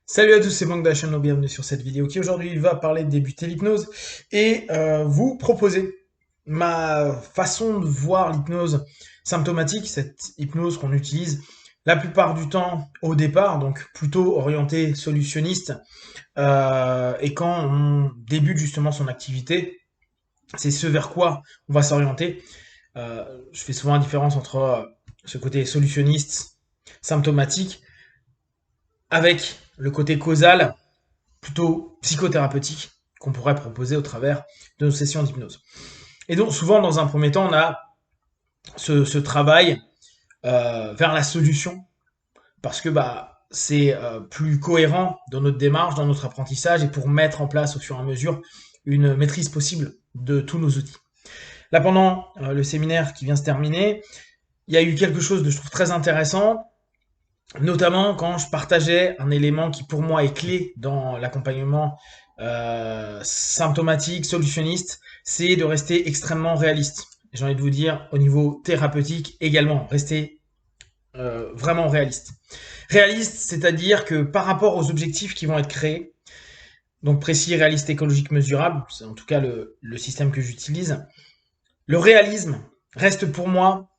Salut à tous, c'est Blanc de la chaîne, bienvenue sur cette vidéo qui aujourd'hui va parler de débuter l'hypnose et vous proposer ma façon de voir l'hypnose symptomatique, cette hypnose qu'on utilise la plupart du temps au départ, donc plutôt orientée solutionniste, et quand on débute justement son activité, c'est ce vers quoi on va s'orienter. Je fais souvent la différence entre ce côté solutionniste, symptomatique, avec le côté causal plutôt psychothérapeutique qu'on pourrait proposer au travers de nos sessions d'hypnose. Et donc souvent dans un premier temps on a ce travail vers la solution parce que c'est plus cohérent dans notre démarche, dans notre apprentissage et pour mettre en place au fur et à mesure une maîtrise possible de tous nos outils. Là pendant le séminaire qui vient se terminer, il y a eu quelque chose de je trouve très intéressant, notamment quand je partageais un élément qui pour moi est clé dans l'accompagnement symptomatique, solutionniste, c'est de rester extrêmement réaliste. J'ai envie de vous dire au niveau thérapeutique également, rester vraiment réaliste. Réaliste, c'est-à-dire que par rapport aux objectifs qui vont être créés, donc précis, réaliste, écologique, mesurable, c'est en tout cas le système que j'utilise, le réalisme reste pour moi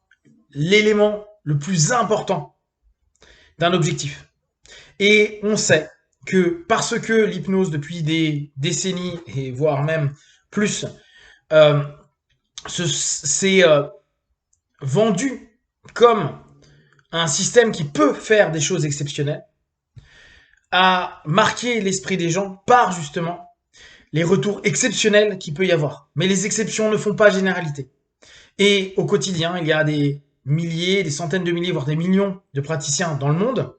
l'élément le plus important d'un objectif. Et on sait que parce que l'hypnose depuis des décennies et voire même plus euh, s'est vendu comme un système qui peut faire des choses exceptionnelles, a marqué l'esprit des gens par justement les retours exceptionnels qu'il peut y avoir. Mais les exceptions ne font pas généralité. Et au quotidien, il y a des milliers, des centaines de milliers, voire des millions de praticiens dans le monde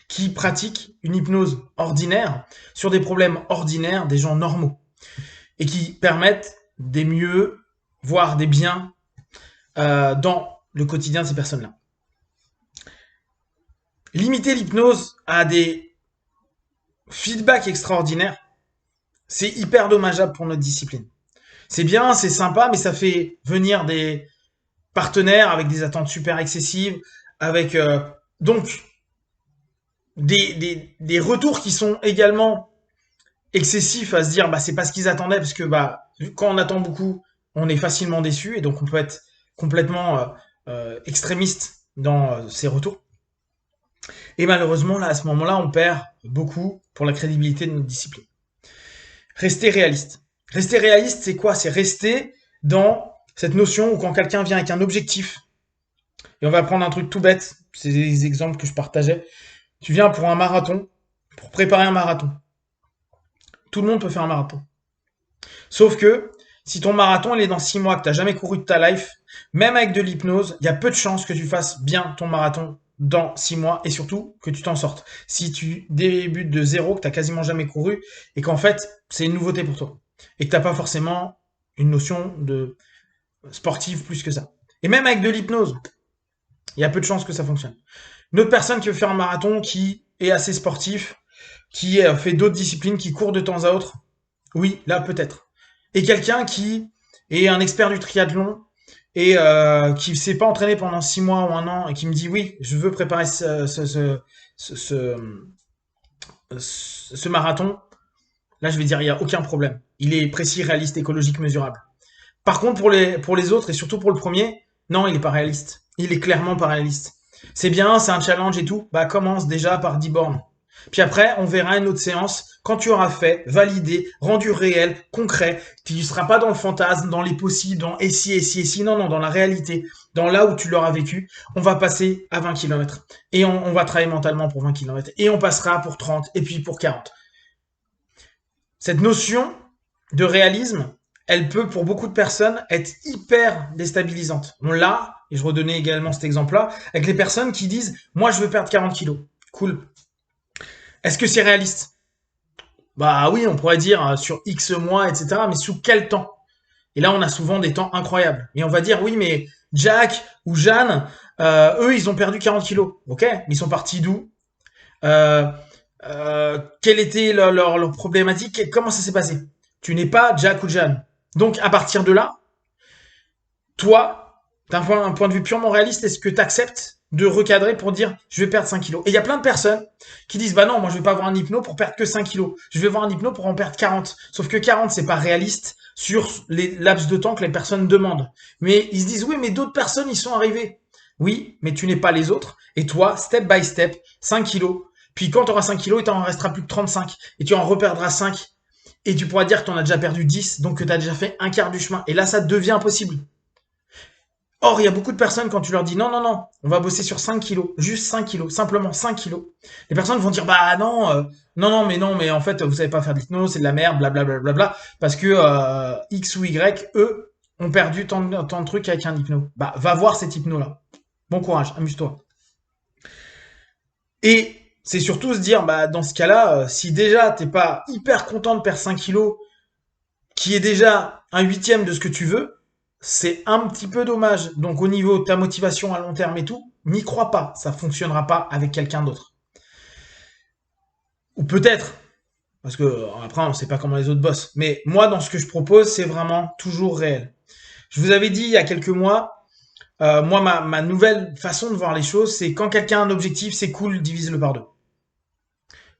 qui pratiquent une hypnose ordinaire sur des problèmes ordinaires des gens normaux et qui permettent des mieux, voire des biens dans le quotidien de ces personnes-là. Limiter l'hypnose à des feedbacks extraordinaires, c'est hyper dommageable pour notre discipline. C'est bien, c'est sympa, mais ça fait venir des partenaires avec des attentes super excessives, avec donc des retours qui sont également excessifs à se dire c'est pas ce qu'ils attendaient parce que quand on attend beaucoup, on est facilement déçu et donc on peut être complètement extrémiste dans ses retours. Et malheureusement là à ce moment-là, on perd beaucoup pour la crédibilité de notre discipline. Rester réaliste. Rester réaliste, c'est quoi? C'est rester dans cette notion où quand quelqu'un vient avec un objectif, et on va prendre un truc tout bête, c'est des exemples que je partageais. Tu viens pour un marathon, pour préparer un marathon. Tout le monde peut faire un marathon. Sauf que si ton marathon il est dans 6 mois, que tu n'as jamais couru de ta life, même avec de l'hypnose, il y a peu de chances que tu fasses bien ton marathon dans 6 mois et surtout que tu t'en sortes. Si tu débutes de zéro, que tu n'as quasiment jamais couru et qu'en fait c'est une nouveauté pour toi et que tu n'as pas forcément une notion de sportive plus que ça. Et même avec de l'hypnose, il y a peu de chances que ça fonctionne. Une autre personne qui veut faire un marathon, qui est assez sportif, qui fait d'autres disciplines, qui court de temps à autre, oui, là peut-être. Et quelqu'un qui est un expert du triathlon et qui ne s'est pas entraîné pendant 6 mois ou un an et qui me dit oui, je veux préparer ce marathon, là je vais dire il n'y a aucun problème. Il est précis, réaliste, écologique, mesurable. Par contre, pour les autres, et surtout pour le premier, non, il est pas réaliste. Il est clairement pas réaliste. C'est bien, c'est un challenge et tout. Commence déjà par 10 bornes. Puis après, on verra une autre séance quand tu auras fait, validé, rendu réel, concret. Tu ne seras pas dans le fantasme, dans les possibles, dans et si, et si, et si. Non, non, dans la réalité, dans là où tu l'auras vécu. On va passer à 20 km. Et on va travailler mentalement pour 20 km. Et on passera pour 30 et puis pour 40. Cette notion de réalisme, elle peut pour beaucoup de personnes être hyper déstabilisante. On l'a, et je redonnais également cet exemple-là, avec les personnes qui disent « moi je veux perdre 40 kilos ». Cool. Est-ce que c'est réaliste? Bah oui, on pourrait dire sur X mois, etc. Mais sous quel temps? Et là, on a souvent des temps incroyables. Et on va dire oui, mais Jack ou Jeanne, eux, ils ont perdu 40 kilos. Ok, mais ils sont partis d'où? euh, Quelle était leur problématique? Comment ça s'est passé? Tu n'es pas Jack ou Jeanne. Donc, à partir de là, toi, d'un point de vue purement réaliste, est-ce que tu acceptes de recadrer pour dire je vais perdre 5 kilos. Et il y a plein de personnes qui disent bah non, moi je vais pas avoir un hypno pour perdre que 5 kilos. Je vais voir un hypno pour en perdre 40. Sauf que 40, c'est pas réaliste sur les laps de temps que les personnes demandent. Mais ils se disent oui, mais d'autres personnes y sont arrivées. Oui, mais tu n'es pas les autres. Et toi, step by step, 5 kilos. Puis quand tu auras 5 kilos, il t'en restera plus que 35. Et tu en reperdras 5. Et tu pourras dire que tu en as déjà perdu 10, donc que tu as déjà fait un quart du chemin. Et là, ça devient impossible. Or, il y a beaucoup de personnes, quand tu leur dis non, non, non, on va bosser sur 5 kilos, juste 5 kilos, simplement 5 kilos. Les personnes vont dire bah non, non, mais en fait, vous savez pas faire de l'hypnose, c'est de la merde, blablabla, bla, bla, bla, parce que X ou Y, eux, ont perdu tant de trucs avec un hypno. Bah, va voir cet hypno-là. Bon courage, amuse-toi. Et c'est surtout se dire, bah, dans ce cas-là, si déjà t'es pas hyper content de perdre 5 kilos, qui est déjà un huitième de ce que tu veux, c'est un petit peu dommage. Donc au niveau de ta motivation à long terme et tout, n'y crois pas, ça fonctionnera pas avec quelqu'un d'autre. Ou peut-être, parce que après on sait pas comment les autres bossent. Mais moi dans ce que je propose, c'est vraiment toujours réel. Je vous avais dit il y a quelques mois, moi ma nouvelle façon de voir les choses, c'est quand quelqu'un a un objectif, c'est cool, divise-le par deux.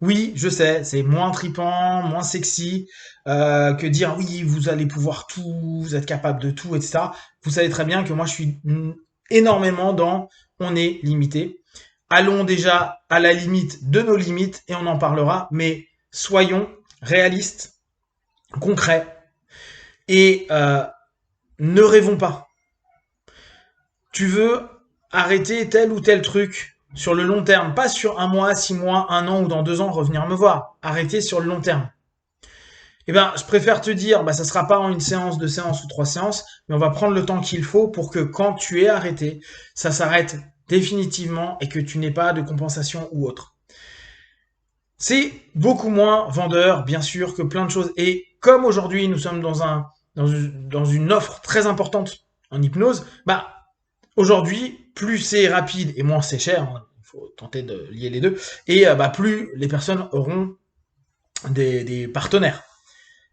Oui, je sais, c'est moins tripant, moins sexy que dire oui, vous allez pouvoir tout, vous êtes capable de tout, etc. Vous savez très bien que moi, je suis énormément dans on est limité. Allons déjà à la limite de nos limites et on en parlera, mais soyons réalistes, concrets et ne rêvons pas. Tu veux arrêter tel ou tel truc sur le long terme, pas sur un mois, 6 mois, un an ou dans 2 ans revenir me voir. Arrêter sur le long terme. Eh ben, je préfère te dire, bah, ça sera pas en une séance, 2 séances ou 3 séances, mais on va prendre le temps qu'il faut pour que quand tu es arrêté, ça s'arrête définitivement et que tu n'aies pas de compensation ou autre. C'est beaucoup moins vendeur, bien sûr, que plein de choses. Et comme aujourd'hui, nous sommes dans une offre très importante en hypnose, bah, aujourd'hui, plus c'est rapide et moins c'est cher, hein, il faut tenter de lier les deux, et bah, plus les personnes auront des partenaires.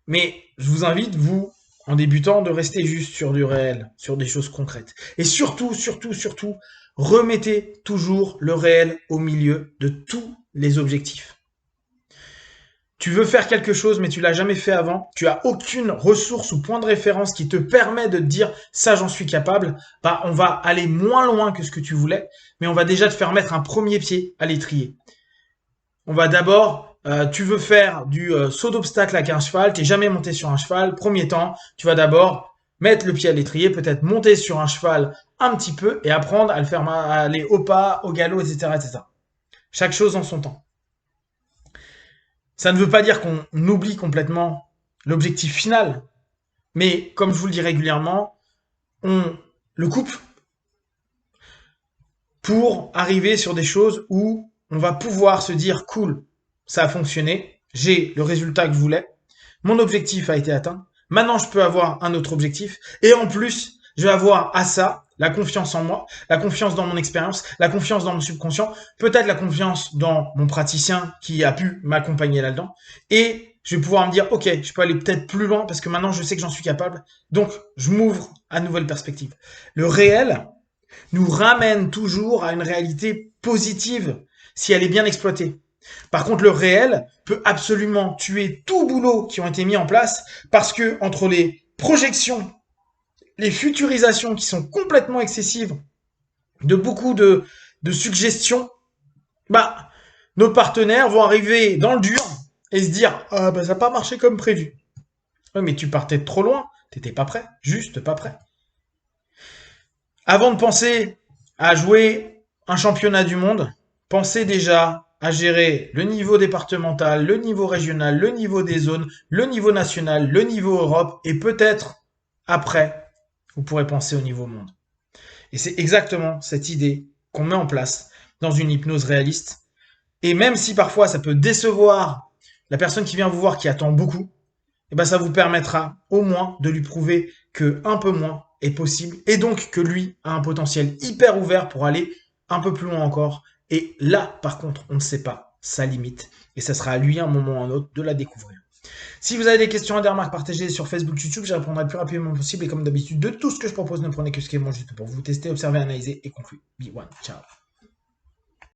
Mais je vous invite, vous, en débutant, de rester juste sur du réel, sur des choses concrètes. Et surtout, remettez toujours le réel au milieu de tous les objectifs. Tu veux faire quelque chose, mais tu l'as jamais fait avant, tu as aucune ressource ou point de référence qui te permet de te dire ça j'en suis capable, bah on va aller moins loin que ce que tu voulais, mais on va déjà te faire mettre un premier pied à l'étrier. On va d'abord, tu veux faire du saut d'obstacle avec un cheval, t'es jamais monté sur un cheval, premier temps, tu vas d'abord mettre le pied à l'étrier, peut-être monter sur un cheval un petit peu et apprendre à le faire à aller au pas, au galop, etc., etc. Chaque chose en son temps. Ça ne veut pas dire qu'on oublie complètement l'objectif final, mais comme je vous le dis régulièrement, on le coupe pour arriver sur des choses où on va pouvoir se dire cool, ça a fonctionné, j'ai le résultat que je voulais, mon objectif a été atteint, maintenant je peux avoir un autre objectif, et en plus, je vais avoir à ça la confiance en moi, la confiance dans mon expérience, la confiance dans mon subconscient, peut-être la confiance dans mon praticien qui a pu m'accompagner là-dedans, et je vais pouvoir me dire, ok, je peux aller peut-être plus loin parce que maintenant je sais que j'en suis capable, donc je m'ouvre à de nouvelles perspectives. Le réel nous ramène toujours à une réalité positive si elle est bien exploitée. Par contre, le réel peut absolument tuer tout boulot qui ont été mis en place parce que entre les projections, les futurisations qui sont complètement excessives, de beaucoup de suggestions, bah, nos partenaires vont arriver dans le dur et se dire ah bah ça n'a pas marché comme prévu. Oui, mais tu partais de trop loin, t'étais pas prêt, juste pas prêt. Avant de penser à jouer un championnat du monde, pensez déjà à gérer le niveau départemental, le niveau régional, le niveau des zones, le niveau national, le niveau Europe, et peut-être après, vous pourrez penser au niveau monde. Et c'est exactement cette idée qu'on met en place dans une hypnose réaliste. Et même si parfois ça peut décevoir la personne qui vient vous voir qui attend beaucoup, et ben ça vous permettra au moins de lui prouver que un peu moins est possible et donc que lui a un potentiel hyper ouvert pour aller un peu plus loin encore. Et là, par contre, on ne sait pas sa limite et ça sera à lui un moment ou un autre de la découvrir. Si vous avez des questions et des remarques, partagez sur Facebook, YouTube, j'y répondrai le plus rapidement possible et comme d'habitude, de tout ce que je propose, ne prenez que ce qui est bon juste pour vous tester, observer, analyser et conclure. Be one, ciao.